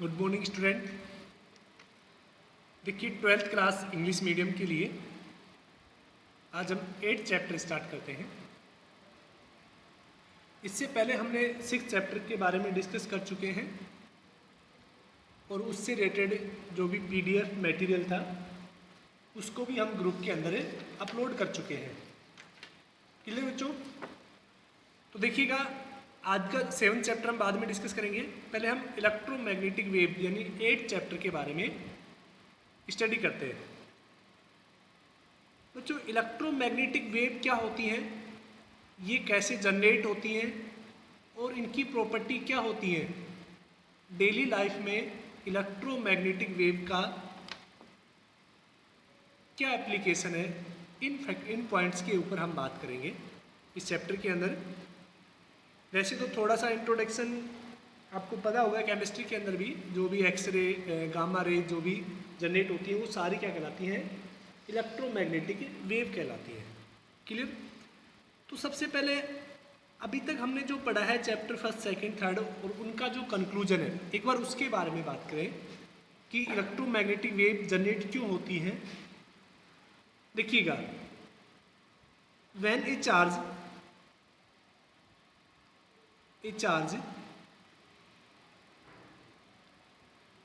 Good morning student. देखिए 12th class English medium के लिए आज हम 8 चैप्टर स्टार्ट करते हैं। इससे पहले हमने 6 चैप्टर के बारे में डिस्कस कर चुके हैं और उससे रिलेटेड जो भी पीडीएफ मटेरियल था उसको भी हम ग्रुप के अंदर अपलोड कर चुके हैं। क्लियर बच्चों? तो देखिएगा, आज का 7 चैप्टर हम बाद में डिस्कस करेंगे। पहले हम इलेक्ट्रोमैग्नेटिक वेव यानी 8 चैप्टर के बारे में स्टडी करते हैं। बच्चों, इलेक्ट्रोमैग्नेटिक वेव क्या होती हैं, ये कैसे जनरेट होती हैं और इनकी प्रॉपर्टी क्या होती है। डेली लाइफ में इलेक्ट्रोमैग्नेटिक वेव का क्या एप्लीकेशन है, इन पॉइंट्स के ऊपर हम बात करेंगे इस चैप्टर के अंदर। वैसे तो थोड़ा सा इंट्रोडक्शन आपको पता होगा, केमिस्ट्री के अंदर भी जो भी एक्सरे गामा रे जो भी जनरेट होती है वो सारी क्या कहलाती हैं, इलेक्ट्रोमैग्नेटिक वेव कहलाती है। क्लियर? तो सबसे पहले अभी तक हमने जो पढ़ा है चैप्टर फर्स्ट सेकंड थर्ड और उनका जो कंक्लूजन है, एक बार उसके बारे में बात करें कि इलेक्ट्रोमैग्नेटिक वेव जनरेट क्यों होती है। देखिएगा, when a charge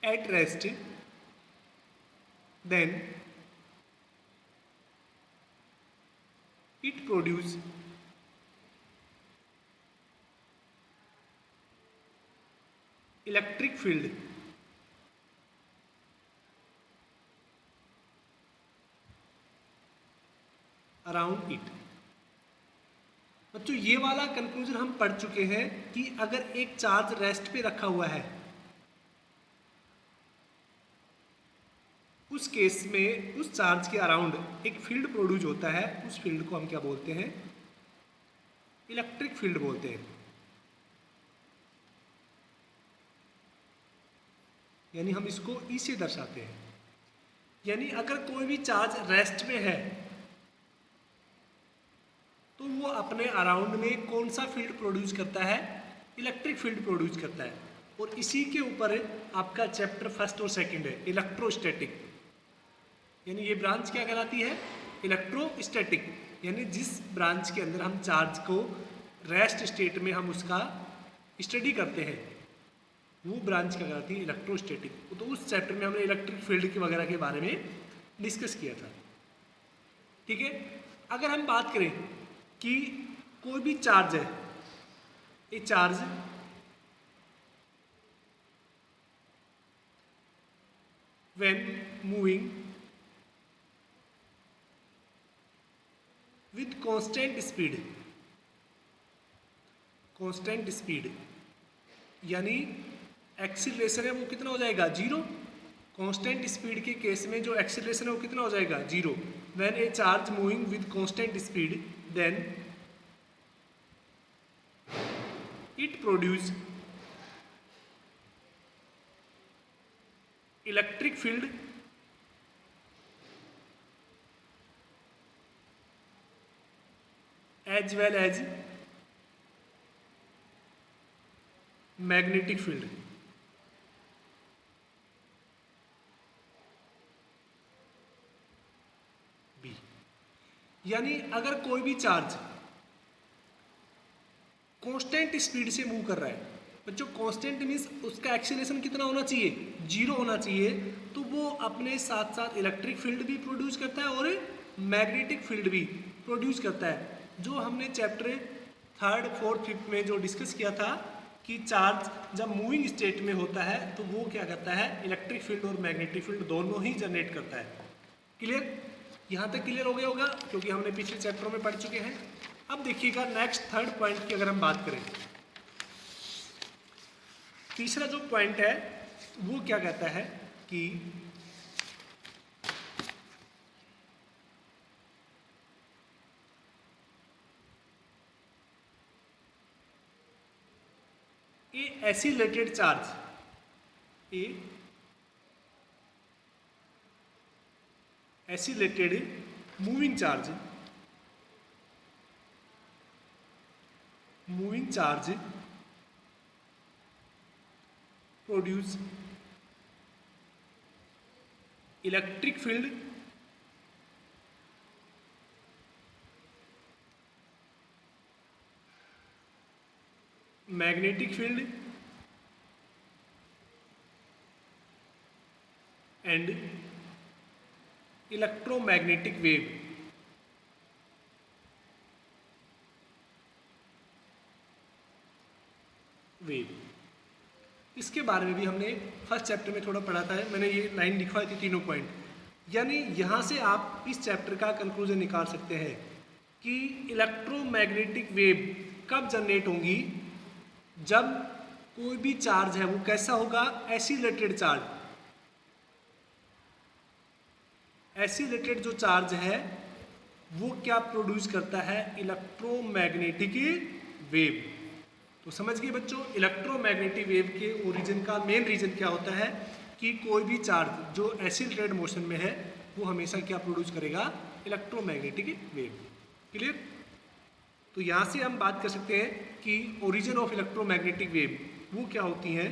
at rest, then it produce electric field around it। बच्चों, ये वाला कंक्लूजन हम पढ़ चुके हैं कि अगर एक चार्ज रेस्ट पे रखा हुआ है उस केस में उस चार्ज के अराउंड एक फील्ड प्रोड्यूस होता है। उस फील्ड को हम क्या बोलते हैं, इलेक्ट्रिक फील्ड बोलते हैं। यानी हम इसको ई से दर्शाते हैं। यानी अगर कोई भी चार्ज रेस्ट में है तो वो अपने अराउंड में कौन सा फील्ड प्रोड्यूस करता है, इलेक्ट्रिक फील्ड प्रोड्यूस करता है। और इसी के ऊपर आपका चैप्टर फर्स्ट और सेकंड है, इलेक्ट्रोस्टैटिक। यानी ये ब्रांच क्या कहलाती है, इलेक्ट्रोस्टैटिक। यानी जिस ब्रांच के अंदर हम चार्ज को रेस्ट स्टेट में हम उसका स्टडी करते हैं वो ब्रांच क्या कहलाती है, इलेक्ट्रोस्टैटिक। तो उस चैप्टर में हमने इलेक्ट्रिक फील्ड के वगैरह के बारे में डिस्कस किया था। ठीक है, अगर हम बात करें कि कोई भी चार्ज है, ये charge when moving with constant speed, यानी एक्सीलरेशन है वो कितना हो जाएगा, जीरो। कांस्टेंट स्पीड के केस में जो एक्सीलरेशन है वो कितना हो जाएगा, zero. When a charge moving with constant speed then it produce electric field as well as magnetic field. B, यानी अगर कोई भी चार्ज कांस्टेंट स्पीड से मूव कर रहा है, बच्चों कांस्टेंट मीन्स उसका एक्सीलरेशन कितना होना चाहिए, जीरो होना चाहिए, तो वो अपने साथ साथ इलेक्ट्रिक फील्ड भी प्रोड्यूस करता है और मैग्नेटिक फील्ड भी प्रोड्यूस करता है। जो हमने चैप्टर थर्ड फोर्थ फिफ्थ में जो डिस्कस किया था कि चार्ज जब मूविंग स्टेट में होता है तो वो क्या करता है, इलेक्ट्रिक फील्ड और मैग्नेटिक फील्ड दोनों ही जनरेट करता है। क्लियर? यहाँ तक क्लियर हो गया होगा क्योंकि हमने पिछले चैप्टरों में पढ़ चुके हैं। अब देखिएगा नेक्स्ट थर्ड पॉइंट की अगर हम बात करें, तीसरा जो पॉइंट है वो क्या कहता है कि a accelerated charge, a accelerated moving charge produce electric field magnetic field and electromagnetic wave इसके बारे में भी हमने फर्स्ट चैप्टर में थोड़ा पढ़ा था। मैंने ये लाइन लिखवाई थी, तीनों पॉइंट। यानी यहाँ से आप इस चैप्टर का कंक्लूजन निकाल सकते हैं कि इलेक्ट्रोमैग्नेटिक वेव कब जनरेट होंगी, जब कोई भी चार्ज है वो कैसा होगा, एसिलेटेड चार्ज। एसिलेटेड जो चार्ज है वो क्या प्रोड्यूस करता है, इलेक्ट्रोमैग्नेटिक वेव। तो समझ गए बच्चों, इलेक्ट्रोमैग्नेटिक वेव के ओरिजिन का मेन रीजन क्या होता है कि कोई भी चार्ज जो एसिलेटेड मोशन में है वो हमेशा क्या प्रोड्यूस करेगा, इलेक्ट्रोमैग्नेटिक वेव। क्लियर। तो यहाँ से हम बात कर सकते हैं कि ओरिजिन ऑफ इलेक्ट्रोमैग्नेटिक वेव वो क्या होती है,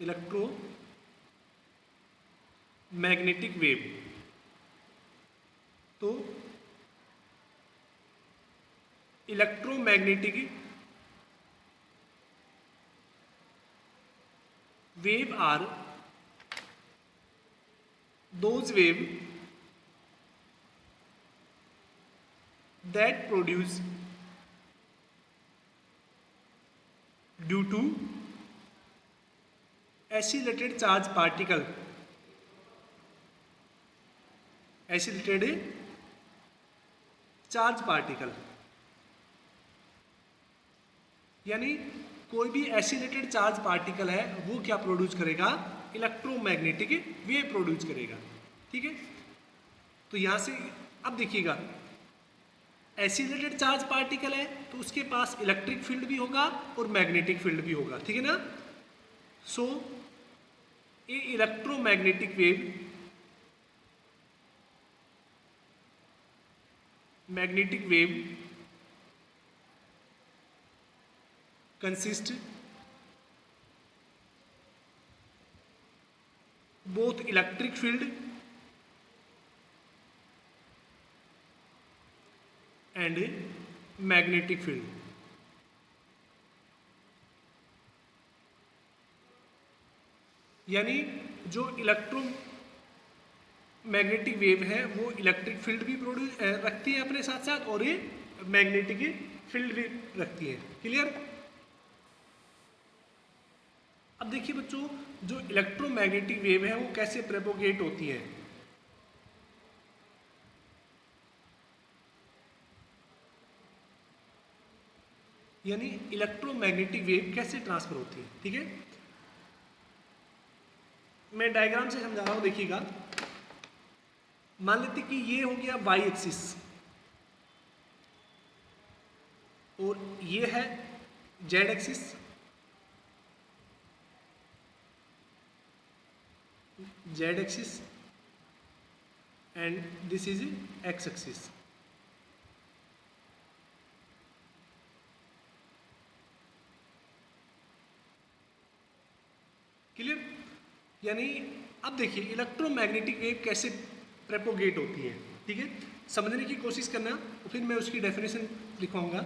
इलेक्ट्रोमैग्नेटिक वेव। तो electromagnetic wave are those wave that produce due to accelerated charge particle, accelerated charge particle। यानी कोई भी एसिलेटेड चार्ज पार्टिकल है वो क्या प्रोड्यूस करेगा, इलेक्ट्रोमैग्नेटिक वेव प्रोड्यूस करेगा। ठीक है। तो यहां से अब देखिएगा, एसिलेटेड चार्ज पार्टिकल है तो उसके पास इलेक्ट्रिक फील्ड भी होगा और मैग्नेटिक फील्ड भी होगा। ठीक है ना। So a electromagnetic wave, magnetic wave consist both electric field and magnetic field। यानी जो इलेक्ट्रोमैग्नेटिक वेव है वो इलेक्ट्रिक फील्ड भी प्रोड्यूस रखती है अपने साथ साथ, और ये मैग्नेटिक फील्ड भी रखती है। क्लियर। अब देखिए बच्चों, जो इलेक्ट्रोमैग्नेटिक वेव है वो कैसे प्रोपोगेट होती है। यानी इलेक्ट्रोमैग्नेटिक वेव कैसे ट्रांसफर होती है। ठीक है। मैं डायग्राम से समझा रहा हूं, देखिएगा। मान लेते कि ये हो गया वाई एक्सिस और ये है Z axis, z axis and this is x axis। Clear. यानी अब देखिए इलेक्ट्रोमैग्नेटिक वेव कैसे प्रोपोगेट होती है। ठीक है, समझने की कोशिश करना, तो फिर मैं उसकी डेफिनेशन लिखवाऊंगा।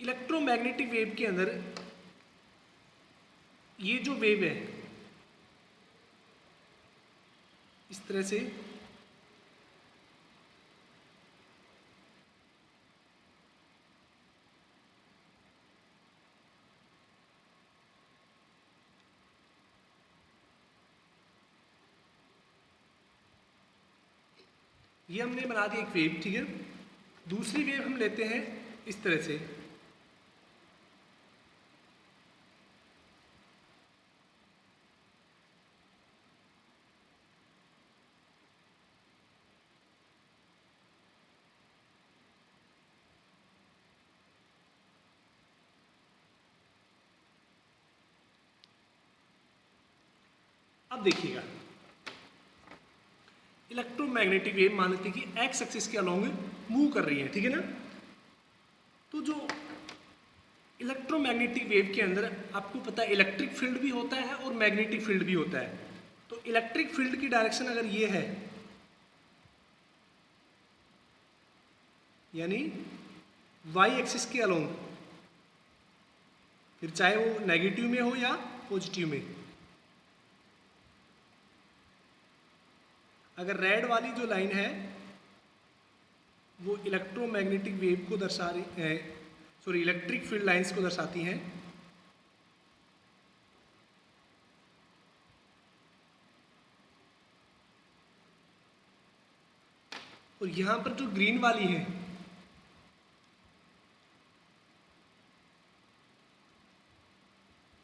इलेक्ट्रोमैग्नेटिक वेव के अंदर ये जो वेव है इस तरह से ये हमने बना दी एक वेव। ठीक है। दूसरी वेव हम लेते हैं इस तरह से, अब देखिएगा इलेक्ट्रोमैग्नेटिक वेव मान लेते कि एक्स एक्सिस के अलोंग मूव कर रही है। ठीक है ना। तो जो इलेक्ट्रोमैग्नेटिक वेव के अंदर आपको पता है इलेक्ट्रिक फील्ड भी होता है और मैग्नेटिक फील्ड भी होता है। तो इलेक्ट्रिक फील्ड की डायरेक्शन अगर ये है, यानी वाई एक्सिस के अलोंग, फिर चाहे वो नेगेटिव में हो या पॉजिटिव में, अगर रेड वाली जो लाइन है वो इलेक्ट्रोमैग्नेटिक वेव को दर्शा रही है, सॉरी इलेक्ट्रिक फील्ड लाइंस को दर्शाती हैं, और यहां पर जो ग्रीन वाली है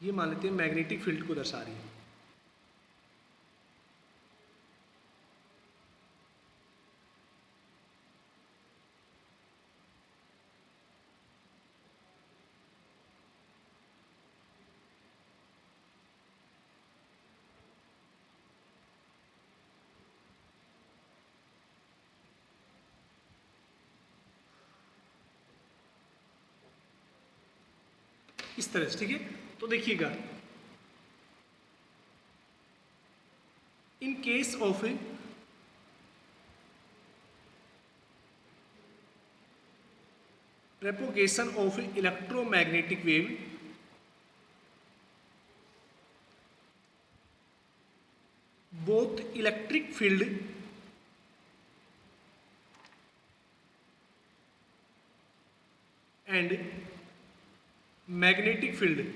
ये मान लेते हैं मैग्नेटिक फील्ड को दर्शा रही है। इस तरह से, ठीक है। तो देखिएगा, इन case of propagation of electromagnetic wave, both electric field and magnetic field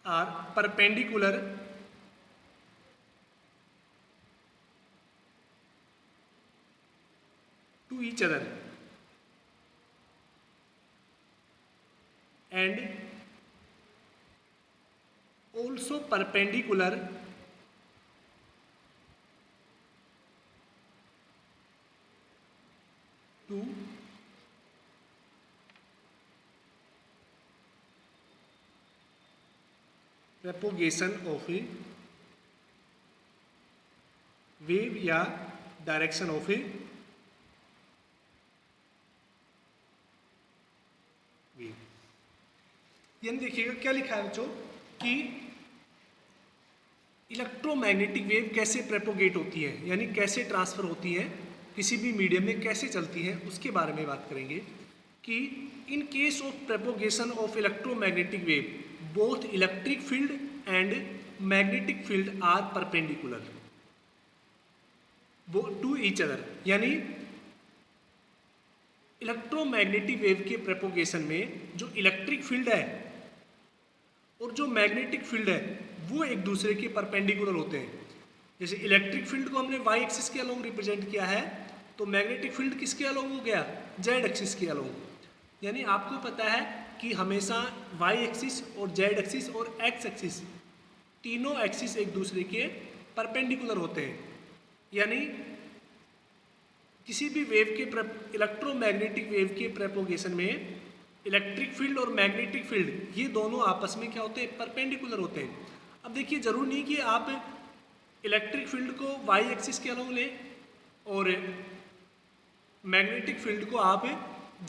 are perpendicular to each other and also perpendicular to propagation of a wave या डायरेक्शन ऑफ ए वेव। यानी देखिएगा क्या लिखा है बच्चों कि इलेक्ट्रोमैग्नेटिक वेव कैसे propagate होती है, यानी कैसे ट्रांसफर होती है, किसी भी मीडियम में कैसे चलती है, उसके बारे में बात करेंगे कि in case of propagation of electromagnetic wave both electric field and magnetic field are perpendicular to each other. यानी इलेक्ट्रोमैग्नेटिक वेव के प्रोपोगेशन में जो इलेक्ट्रिक फील्ड है और जो मैग्नेटिक फील्ड है वो एक दूसरे के परपेंडिकुलर होते हैं। जैसे इलेक्ट्रिक फील्ड को हमने वाई एक्सिस के अलोंग रिप्रेजेंट किया है, तो मैग्नेटिक फील्ड किसके अलोंग हो गया, जेड एक्सिस के अलोंग। यानी आपको पता है कि हमेशा वाई एक्सिस और जेड एक्सिस और एक्स एक्सिस तीनों एक्सिस एक दूसरे के परपेंडिकुलर होते हैं। यानी किसी भी वेव के इलेक्ट्रोमैग्नेटिक वेव के प्रोपोगेशन में इलेक्ट्रिक फील्ड और मैग्नेटिक फील्ड ये दोनों आपस में क्या होते हैं, परपेंडिकुलर होते हैं। अब देखिए जरूर नहीं कि आप इलेक्ट्रिक फील्ड को वाई एक्सिस के अलोंग लें और मैग्नेटिक फील्ड को आप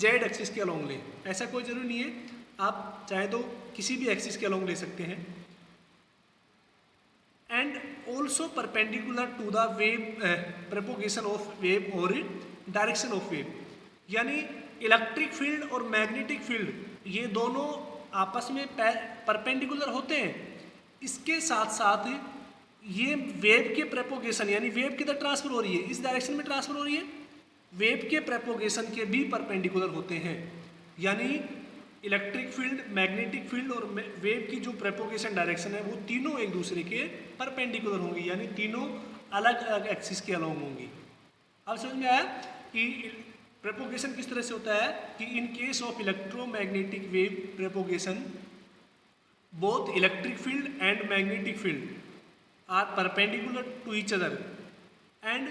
जेड एक्सिस के अलोंग लें, ऐसा कोई जरूरी नहीं है। आप चाहे तो किसी भी एक्सिस के अलोंग ले सकते हैं। And also perpendicular to the wave propagation of wave और डायरेक्शन ऑफ वेव। यानी इलेक्ट्रिक फील्ड और मैग्नेटिक फील्ड ये दोनों आपस में परपेंडिकुलर होते हैं, इसके साथ साथ ये वेव के प्रोपोगेशन यानी वेव किधर ट्रांसफर हो रही है, इस डायरेक्शन में ट्रांसफर हो रही है, वेव के प्रोपोगेशन के भी परपेंडिकुलर होते हैं। यानी इलेक्ट्रिक फील्ड, मैग्नेटिक फील्ड और वेव की जो प्रोपोगेशन डायरेक्शन है वो तीनों एक दूसरे के परपेंडिकुलर होंगी, यानी तीनों अलग अलग एक्सिस के अलोंग होंगी। अब समझ में आया कि प्रोपोगेशन किस तरह से होता है कि in case of electromagnetic wave propagation both electric field and magnetic field are perpendicular to each other and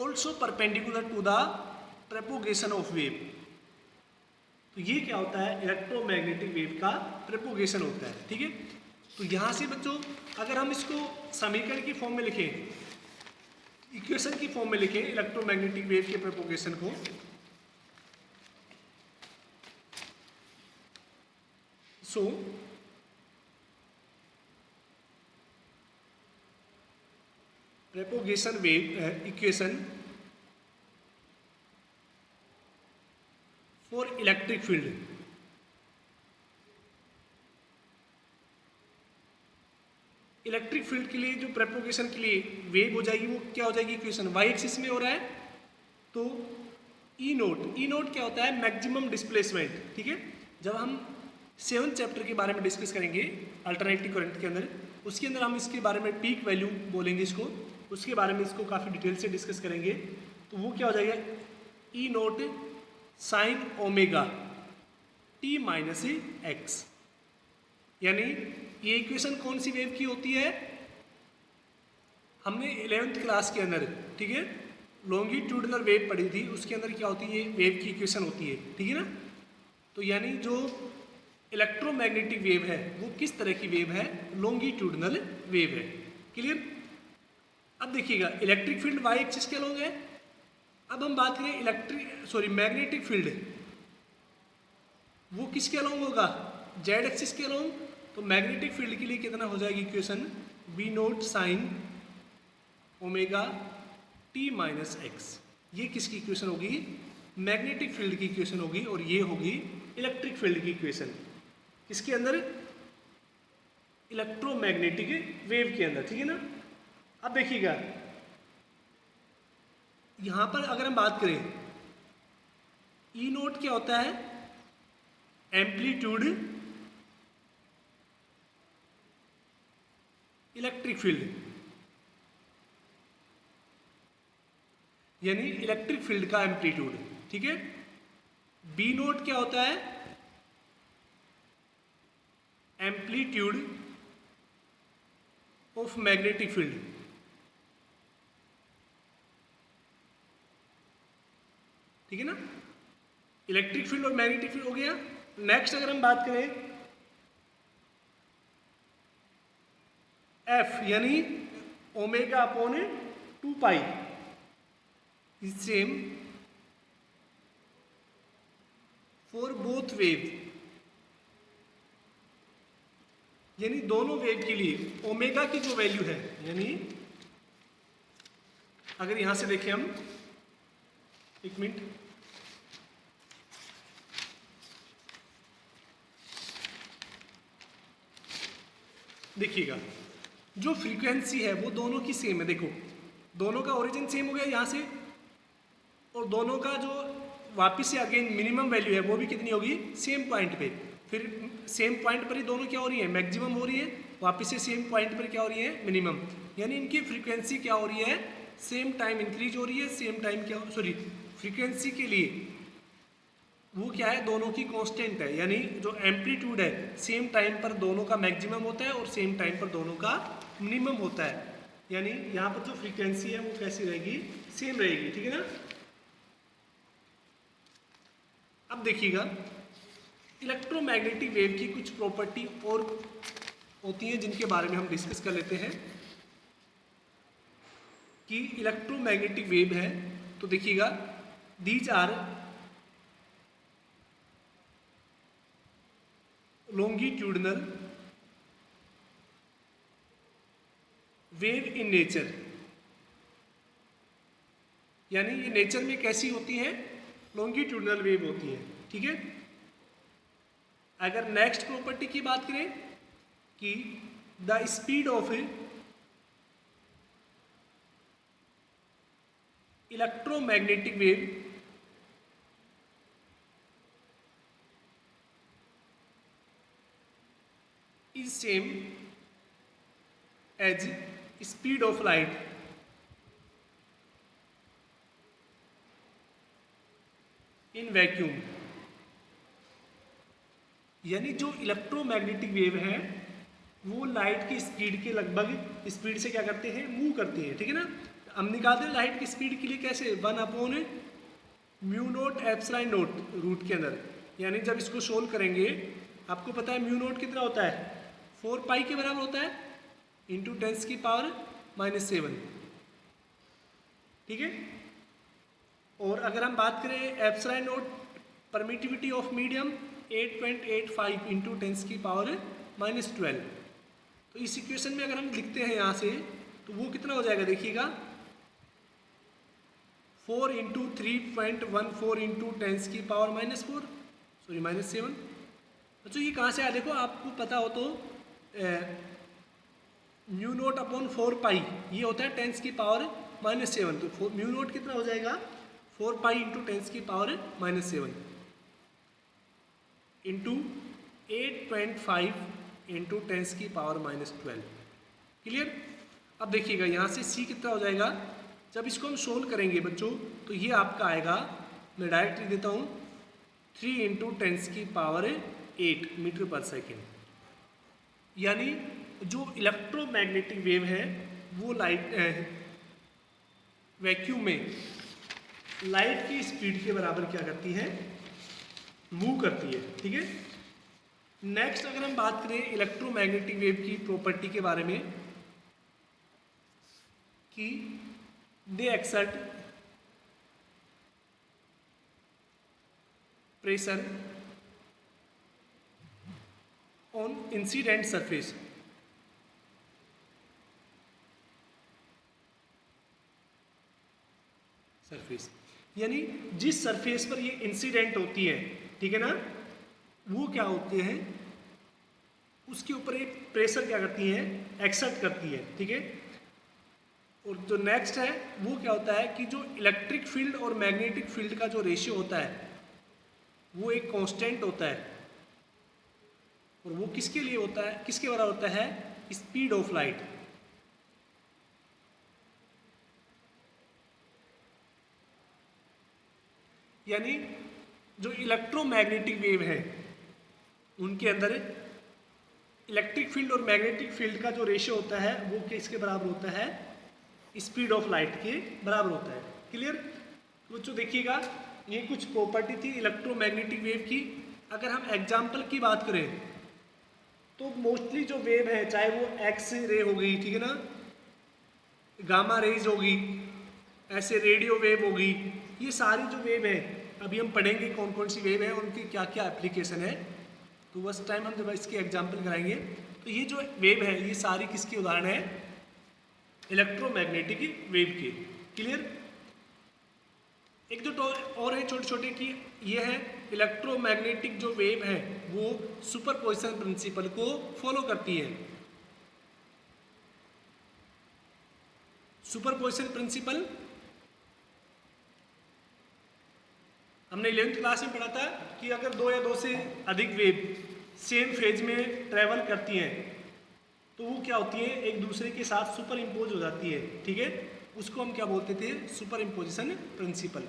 also perpendicular to the propagation of wave. तो ये क्या होता है, इलेक्ट्रोमैग्नेटिक वेव का प्रोपोगेशन होता है। ठीक है, तो यहाँ से बच्चों अगर हम इसको समीकरण की फॉर्म में लिखें, इक्वेशन की फॉर्म में लिखें इलेक्ट्रोमैग्नेटिक वेव के प्रोपोगेशन को, so propagation wave equation for electric field. Electric field के लिए जो प्रोपोगेशन के लिए वेव हो जाएगी वो क्या हो जाएगी इक्वेशन, वाई एक्सिस में हो रहा है तो ई नोट क्या होता है, मैक्सिमम डिस्प्लेसमेंट। ठीक है, जब हम 7th चैप्टर के बारे में डिस्कस करेंगे अल्टरनेटिव करंट के अंदर, उसके अंदर हम इसके बारे में पीक वैल्यू बोलेंगे इसको, उसके बारे में इसको काफ़ी डिटेल से डिस्कस करेंगे। तो वो क्या हो जाएगा, E naught sine omega T minus X. यानी ये इक्वेशन कौन सी वेव की होती है, हमने 11th क्लास के अंदर, ठीक है, लॉन्गिट्यूडनल वेव पढ़ी थी, उसके अंदर क्या होती है, वेव की इक्वेशन होती है। ठीक है ना, तो यानी जो इलेक्ट्रोमैग्नेटिक वेव है वो किस तरह की वेव है, लॉन्गिट्यूडनल वेव है। क्लियर। अब देखिएगा इलेक्ट्रिक फील्ड वाई एक्सिस के अलोंग है। अब हम बात करें मैग्नेटिक फील्ड, वो किसके अलोंग होगा, जेड एक्सिस के अलोंग। तो मैग्नेटिक फील्ड के लिए कितना हो जाएगी equation, B naught sine omega T minus X. ये किसकी इक्वेशन होगी, मैग्नेटिक फील्ड की इक्वेशन होगी, और ये होगी इलेक्ट्रिक फील्ड की इक्वेशन। किसके अंदर, इलेक्ट्रोमैग्नेटिक वेव के अंदर। ठीक है ना। अब देखिएगा यहां पर अगर हम बात करें, ई नोट क्या होता है, एम्पलीट्यूड इलेक्ट्रिक फील्ड, यानी इलेक्ट्रिक फील्ड का एम्पलीट्यूड। ठीक है। बी नोट क्या होता है, एम्पलीट्यूड ऑफ मैग्नेटिक फील्ड। ठीक है ना, इलेक्ट्रिक फील्ड और मैग्नेटिक फील्ड हो गया। नेक्स्ट अगर हम बात करें एफ, यानी omega upon 2 pi is same for both wave, यानी दोनों वेव के लिए ओमेगा की जो वैल्यू है, यानी अगर यहां से देखें हम, एक मिनट, देखिएगा जो फ्रीक्वेंसी है वो दोनों की सेम है। देखो दोनों का ओरिजिन सेम हो गया यहाँ से, और दोनों का जो वापिस से अगेन मिनिमम वैल्यू है वो भी कितनी होगी, सेम पॉइंट पे। फिर सेम पॉइंट पर ही दोनों क्या हो रही है, मैक्सिमम हो रही है, वापिस से सेम पॉइंट पर क्या हो रही है, मिनिमम। यानी इनकी फ्रीक्वेंसी क्या हो रही है, सेम टाइम इंक्रीज हो रही है, सेम टाइम क्या, फ्रीक्वेंसी के लिए वो क्या है, दोनों की कांस्टेंट है। यानी जो एम्पलीट्यूड है सेम टाइम पर दोनों का मैक्सिमम होता है और सेम टाइम पर दोनों का मिनिमम होता है। यानी यहाँ पर जो फ्रीक्वेंसी है वो कैसी रहेगी, सेम रहेगी। ठीक है ना। अब देखिएगा इलेक्ट्रोमैग्नेटिक वेव की कुछ प्रॉपर्टी और होती हैं जिनके बारे में हम डिस्कस कर लेते हैं कि इलेक्ट्रोमैग्नेटिक वेव है। तो देखिएगा these are longitudinal wave in nature, यानी ये नेचर में कैसी होती है, लॉन्गिट्यूडनल वेव होती है। ठीक है। अगर नेक्स्ट प्रॉपर्टी की बात करें कि the speed of electromagnetic wave is same as speed of light in vacuum। यानी जो इलेक्ट्रोमैग्नेटिक वेव है वो लाइट की स्पीड के लगभग स्पीड से क्या करते हैं, मूव करते हैं। ठीक है ना। हम निकालते हैं लाइट की स्पीड के लिए कैसे, 1/μ0 एप्सिलॉन नोट रूट के अंदर। यानी जब इसको सोल्व करेंगे आपको पता है μ0 कितना होता है, 4 पाई के बराबर होता है, इंटू 10⁻⁻⁷। ठीक है। और अगर हम बात करें epsilon note permittivity of medium 8.85 into 10⁻⁻12। तो इस इक्वेशन में अगर हम लिखते हैं यहाँ से तो वो कितना हो जाएगा देखिएगा, 4 इंटू 3.14 इंटू 10⁻⁻⁴, सॉरी -7। अच्छा ये कहाँ से आया देखो, आपको पता हो तो म्यू नोट अपॉन 4 पाई ये होता है 10⁻⁻⁷, तो म्यू नोट कितना हो जाएगा 4 pi into 10⁻⁻⁷ into 8.5 into 10⁻⁻12। Clear. अब देखिएगा यहाँ से c कितना हो जाएगा, जब इसको हम सोल्व करेंगे बच्चों तो ये आपका आएगा, मैं डायरेक्ट लिख देता हूँ, 3 इंटू 10⁸ मीटर पर सेकेंड। यानी जो इलेक्ट्रोमैग्नेटिक वेव है वो लाइट वैक्यूम में लाइट की स्पीड के बराबर क्या करती है, मूव करती है। ठीक है। नेक्स्ट अगर हम बात करें इलेक्ट्रोमैग्नेटिक वेव की प्रॉपर्टी के बारे में कि they exert pressure on incident surface. यानी जिस सरफेस पर ये इंसिडेंट होती है, ठीक है ना, वो क्या होते हैं, उसके ऊपर एक प्रेशर क्या करती है, एक्सर्ट करती है। ठीक है। और जो नेक्स्ट है वो क्या होता है कि जो इलेक्ट्रिक फील्ड और मैग्नेटिक फील्ड का जो रेशियो होता है वो एक कांस्टेंट होता है, और वो किसके लिए होता है, किसके बराबर होता है, स्पीड ऑफ लाइट। यानी जो इलेक्ट्रोमैग्नेटिक वेव है उनके अंदर इलेक्ट्रिक फील्ड और मैग्नेटिक फील्ड का जो रेशियो होता है वो किसके बराबर होता है, स्पीड ऑफ लाइट के बराबर होता है। क्लियर। तो बच्चों देखिएगा ये कुछ प्रॉपर्टी थी इलेक्ट्रोमैग्नेटिक वेव की। अगर हम एग्जाम्पल की बात करें तो मोस्टली जो वेव है, चाहे वो एक्स रे हो गई, ठीक है ना, गामा रेज होगी, ऐसे रेडियो वेव होगी, ये सारी जो वेव है अभी हम पढ़ेंगे कौन कौन सी वेव है और उनकी क्या क्या एप्लीकेशन है। तो बस टाइम हम जब इसके एग्जाम्पल कराएंगे तो ये जो वेव है ये सारी किसकी उदाहरण है, इलेक्ट्रोमैग्नेटिक वेव के। क्लियर। एक दो और है छोटे छोटे की, ये है इलेक्ट्रोमैग्नेटिक जो वेव है वो सुपरपोजिशन प्रिंसिपल को फॉलो करती है। सुपरपोजिशन प्रिंसिपल हमने 11th क्लास में पढ़ा था कि अगर दो या दो से अधिक वेव सेम फेज में ट्रेवल करती हैं तो वो क्या होती है, एक दूसरे के साथ सुपर इम्पोज हो जाती है। ठीक है। उसको हम क्या बोलते थे, सुपर इम्पोजिशन प्रिंसिपल।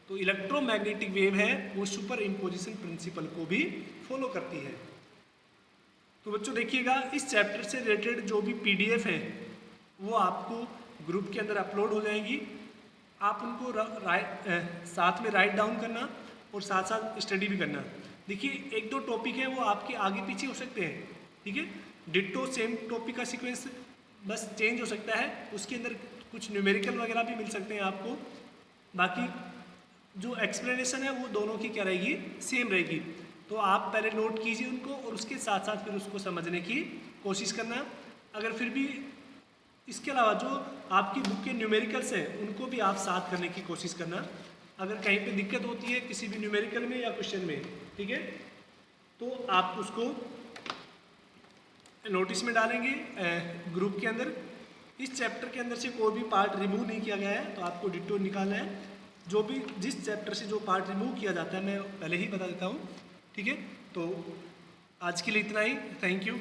तो इलेक्ट्रोमैग्नेटिक वेव है वो सुपर इम्पोजिशन प्रिंसिपल को भी फॉलो करती है। तो बच्चों देखिएगा इस चैप्टर से रिलेटेड जो भी PDF है वो आपको ग्रुप के अंदर अपलोड हो जाएंगी। आप उनको साथ में राइट डाउन करना और साथ साथ स्टडी भी करना। देखिए एक दो टॉपिक है वो आपके आगे पीछे हो सकते हैं, ठीक है, डिट्टो सेम टॉपिक का सीक्वेंस बस चेंज हो सकता है, उसके अंदर कुछ न्यूमेरिकल वगैरह भी मिल सकते हैं आपको। बाकी जो एक्सप्लेनेशन है वो दोनों की क्या रहेगी, सेम रहेगी। तो आप पहले नोट कीजिए उनको और उसके साथ साथ फिर उसको समझने की कोशिश करना। अगर फिर भी इसके अलावा जो आपकी बुक के न्यूमेरिकल्स हैं उनको भी आप साथ करने की कोशिश करना। अगर कहीं पे दिक्कत होती है किसी भी न्यूमेरिकल में या क्वेश्चन में, ठीक है, तो आप उसको नोटिस में डालेंगे ग्रुप के अंदर। इस चैप्टर के अंदर से कोई भी पार्ट रिमूव नहीं किया गया है तो आपको डिट्टो निकालना है। जो भी जिस चैप्टर से जो पार्ट रिमूव किया जाता है मैं पहले ही बता देता हूँ, ठीक है। तो आज के लिए इतना ही, थैंक यू।